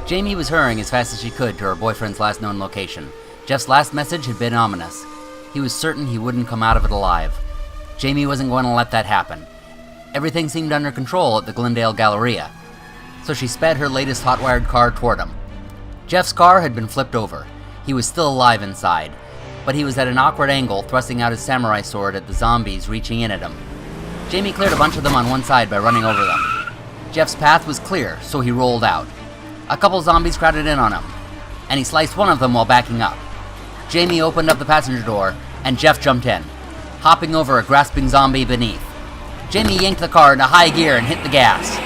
Jamie was hurrying as fast as she could to her boyfriend's last known location. Jeff's last message had been ominous. He was certain he wouldn't come out of it alive. Jamie wasn't going to let that happen. Everything seemed under control at the Glendale Galleria, so she sped her latest hot-wired car toward him. Jeff's car had been flipped over. He was still alive inside, but he was at an awkward angle, thrusting out his samurai sword at the zombies reaching in at him. Jamie cleared a bunch of them on one side by running over them. Jeff's path was clear, so he rolled out. A couple zombies crowded in on him, and he sliced one of them while backing up. Jamie opened up the passenger door, and Jeff jumped in, hopping over a grasping zombie beneath. Jamie yanked the car into high gear and hit the gas,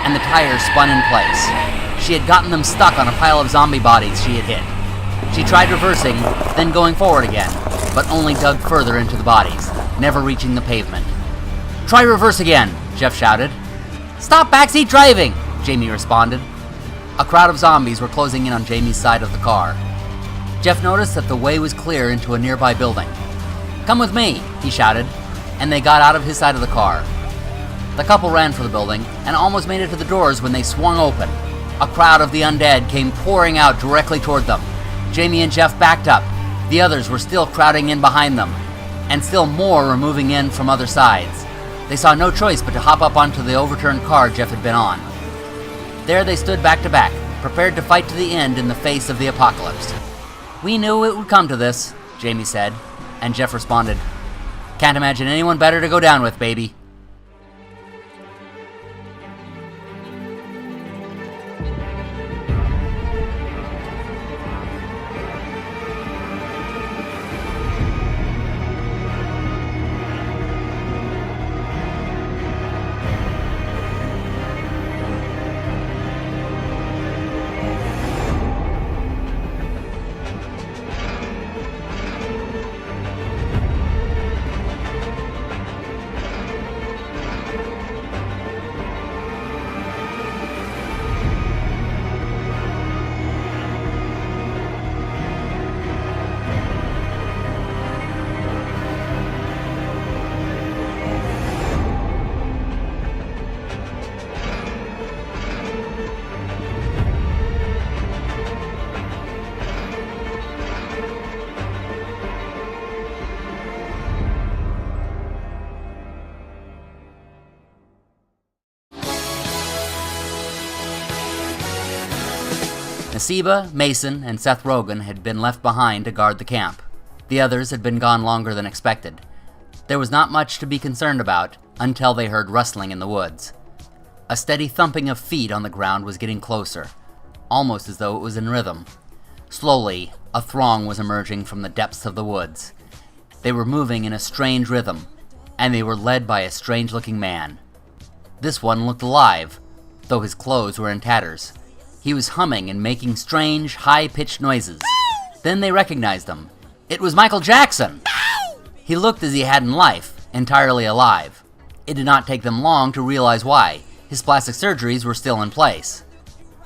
and the tires spun in place. She had gotten them stuck on a pile of zombie bodies she had hit. She tried reversing, then going forward again, but only dug further into the bodies, never reaching the pavement. "Try reverse again," Jeff shouted. "Stop backseat driving," Jamie responded. A crowd of zombies were closing in on Jamie's side of the car. Jeff noticed that the way was clear into a nearby building. "Come with me," he shouted, and they got out of his side of the car. The couple ran for the building and almost made it to the doors when they swung open. A crowd of the undead came pouring out directly toward them. Jamie and Jeff backed up. The others were still crowding in behind them, and still more were moving in from other sides. They saw no choice but to hop up onto the overturned car Jeff had been on. There they stood back to back, prepared to fight to the end in the face of the apocalypse. "We knew it would come to this," Jamie said, and Jeff responded, "Can't imagine anyone better to go down with, baby." Nasiba, Mason, and Seth Rogen had been left behind to guard the camp. The others had been gone longer than expected. There was not much to be concerned about until they heard rustling in the woods. A steady thumping of feet on the ground was getting closer, almost as though it was in rhythm. Slowly, a throng was emerging from the depths of the woods. They were moving in a strange rhythm, and they were led by a strange-looking man. This one looked alive, though his clothes were in tatters. He was humming and making strange, high-pitched noises. Then they recognized him. It was Michael Jackson! He looked as he had in life, entirely alive. It did not take them long to realize why. His plastic surgeries were still in place.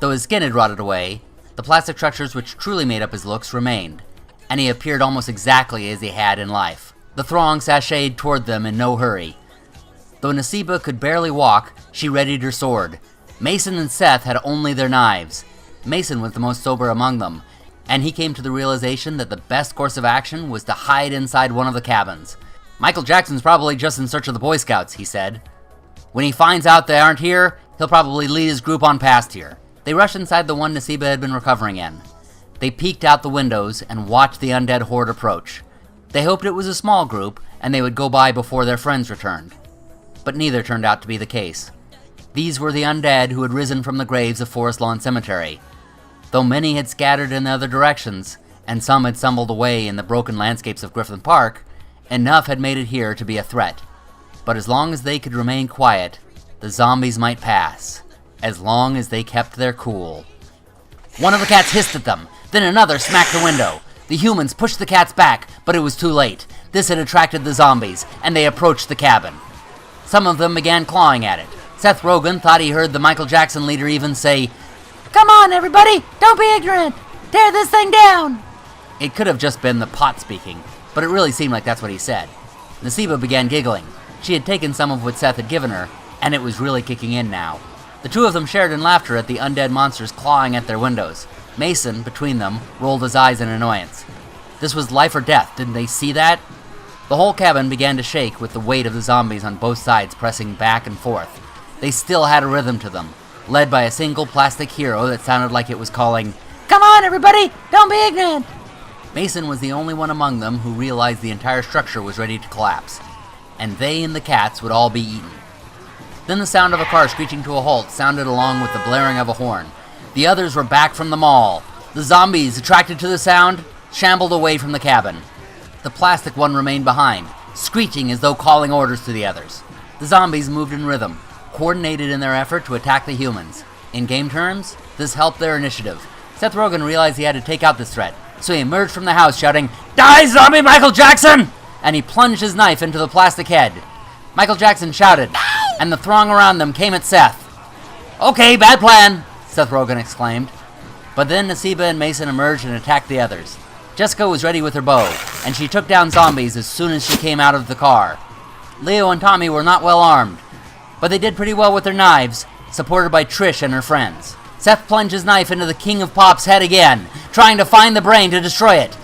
Though his skin had rotted away, the plastic structures which truly made up his looks remained, and he appeared almost exactly as he had in life. The throng sashayed toward them in no hurry. Though Nasiba could barely walk, she readied her sword. Mason and Seth had only their knives. Mason was the most sober among them, and he came to the realization that the best course of action was to hide inside one of the cabins. "Michael Jackson's probably just in search of the Boy Scouts," he said. "When he finds out they aren't here, he'll probably lead his group on past here." They rushed inside the one Nasiba had been recovering in. They peeked out the windows and watched the undead horde approach. They hoped it was a small group, and they would go by before their friends returned. But neither turned out to be the case. These were the undead who had risen from the graves of Forest Lawn Cemetery. Though many had scattered in other directions, and some had stumbled away in the broken landscapes of Griffin Park, enough had made it here to be a threat. But as long as they could remain quiet, the zombies might pass, as long as they kept their cool. One of the cats hissed at them, then another smacked the window. The humans pushed the cats back, but it was too late. This had attracted the zombies, and they approached the cabin. Some of them began clawing at it. Seth Rogen thought he heard the Michael Jackson leader even say, "Come on, everybody! Don't be ignorant! Tear this thing down!" It could have just been the pot speaking, but it really seemed like that's what he said. Nasiba began giggling. She had taken some of what Seth had given her, and it was really kicking in now. The two of them shared in laughter at the undead monsters clawing at their windows. Mason, between them, rolled his eyes in annoyance. This was life or death, didn't they see that? The whole cabin began to shake with the weight of the zombies on both sides pressing back and forth. They still had a rhythm to them, led by a single plastic hero that sounded like it was calling, "Come on, everybody! Don't be ignorant!" Mason was the only one among them who realized the entire structure was ready to collapse, and they and the cats would all be eaten. Then the sound of a car screeching to a halt sounded along with the blaring of a horn. The others were back from the mall. The zombies, attracted to the sound, shambled away from the cabin. The plastic one remained behind, screeching as though calling orders to the others. The zombies moved in rhythm, coordinated in their effort to attack the humans. In game terms, this helped their initiative. Seth Rogen realized he had to take out this threat, so he emerged from the house shouting, "Die, zombie Michael Jackson!" And he plunged his knife into the plastic head. Michael Jackson shouted, and the throng around them came at Seth. "Okay, bad plan," Seth Rogen exclaimed. But then Nasiba and Mason emerged and attacked the others. Jessica was ready with her bow, and she took down zombies as soon as she came out of the car. Leo and Tommy were not well armed, but they did pretty well with their knives, supported by Trish and her friends. Seth plunged his knife into the King of Pop's head again, trying to find the brain to destroy it.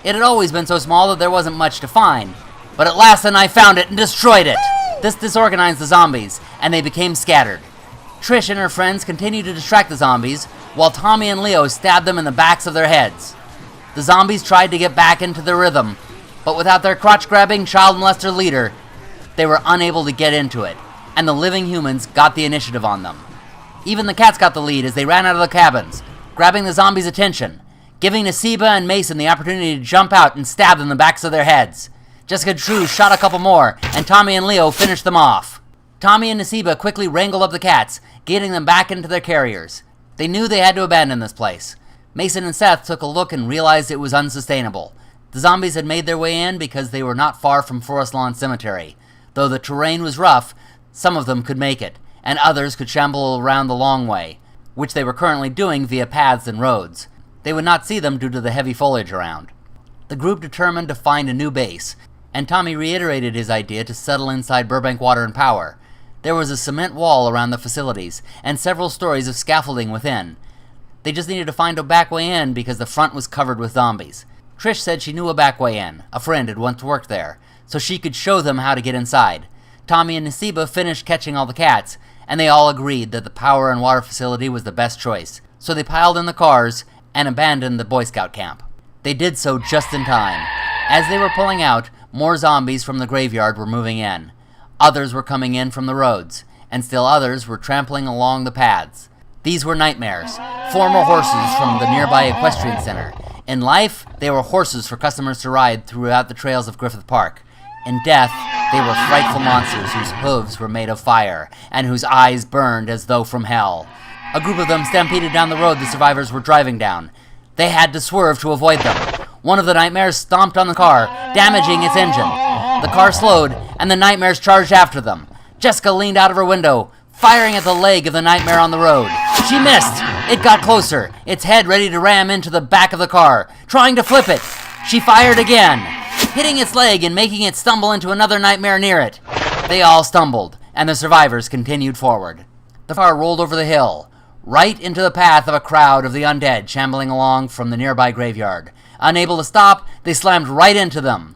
It had always been so small that there wasn't much to find, but at last the knife found it and destroyed it. This disorganized the zombies, and they became scattered. Trish and her friends continued to distract the zombies, while Tommy and Leo stabbed them in the backs of their heads. The zombies tried to get back into their rhythm, but without their crotch-grabbing child molester leader, they were unable to get into it, and the living humans got the initiative on them. Even the cats got the lead as they ran out of the cabins, grabbing the zombies' attention, giving Nasiba and Mason the opportunity to jump out and stab them in the backs of their heads. Jessica Drew shot a couple more, and Tommy and Leo finished them off. Tommy and Nasiba quickly wrangled up the cats, getting them back into their carriers. They knew they had to abandon this place. Mason and Seth took a look and realized it was unsustainable. The zombies had made their way in because they were not far from Forest Lawn Cemetery. Though the terrain was rough, some of them could make it, and others could shamble around the long way, which they were currently doing via paths and roads. They would not see them due to the heavy foliage around. The group determined to find a new base, and Tommy reiterated his idea to settle inside Burbank Water and Power. There was a cement wall around the facilities, and several stories of scaffolding within. They just needed to find a back way in because the front was covered with zombies. Trish said she knew a back way in. A friend had once worked there, so she could show them how to get inside. Tommy and Nasiba finished catching all the cats, and they all agreed that the power and water facility was the best choice. So they piled in the cars and abandoned the Boy Scout camp. They did so just in time. As they were pulling out, more zombies from the graveyard were moving in. Others were coming in from the roads, and still others were trampling along the paths. These were nightmares, former horses from the nearby equestrian center. In life, they were horses for customers to ride throughout the trails of Griffith Park. In death, they were frightful monsters whose hooves were made of fire, and whose eyes burned as though from hell. A group of them stampeded down the road the survivors were driving down. They had to swerve to avoid them. One of the nightmares stomped on the car, damaging its engine. The car slowed, and the nightmares charged after them. Jessica leaned out of her window, firing at the leg of the nightmare on the road. She missed! It got closer, its head ready to ram into the back of the car, trying to flip it. She fired again, hitting its leg and making it stumble into another nightmare near it. They all stumbled, and the survivors continued forward. The car rolled over the hill, right into the path of a crowd of the undead shambling along from the nearby graveyard. Unable to stop, they slammed right into them,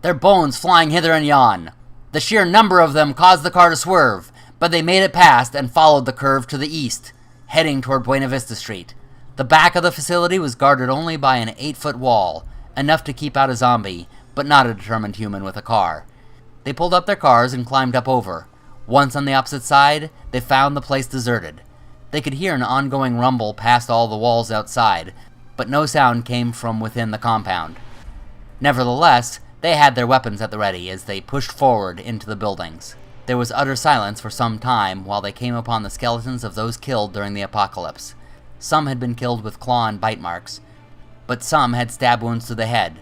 their bones flying hither and yon. The sheer number of them caused the car to swerve, but they made it past and followed the curve to the east, heading toward Buena Vista Street. The back of the facility was guarded only by an 8-foot wall, enough to keep out a zombie, but not a determined human with a car. They pulled up their cars and climbed up over. Once on the opposite side, they found the place deserted. They could hear an ongoing rumble past all the walls outside, but no sound came from within the compound. Nevertheless, they had their weapons at the ready as they pushed forward into the buildings. There was utter silence for some time while they came upon the skeletons of those killed during the apocalypse. Some had been killed with claw and bite marks, but some had stab wounds to the head.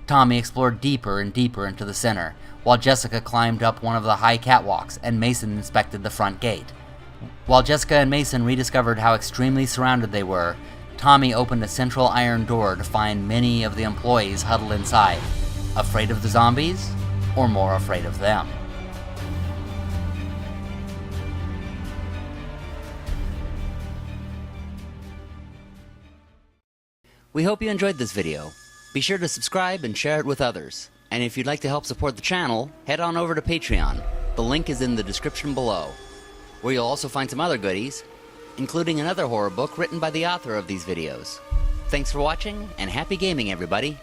Tommy explored deeper and deeper into the center, while Jessica climbed up one of the high catwalks and Mason inspected the front gate. While Jessica and Mason rediscovered how extremely surrounded they were, Tommy opened a central iron door to find many of the employees huddled inside, afraid of the zombies, or more afraid of them. We hope you enjoyed this video. Be sure to subscribe and share it with others. And if you'd like to help support the channel, head on over to Patreon. The link is in the description below, where you'll also find some other goodies, including another horror book written by the author of these videos. Thanks for watching, and happy gaming, everybody!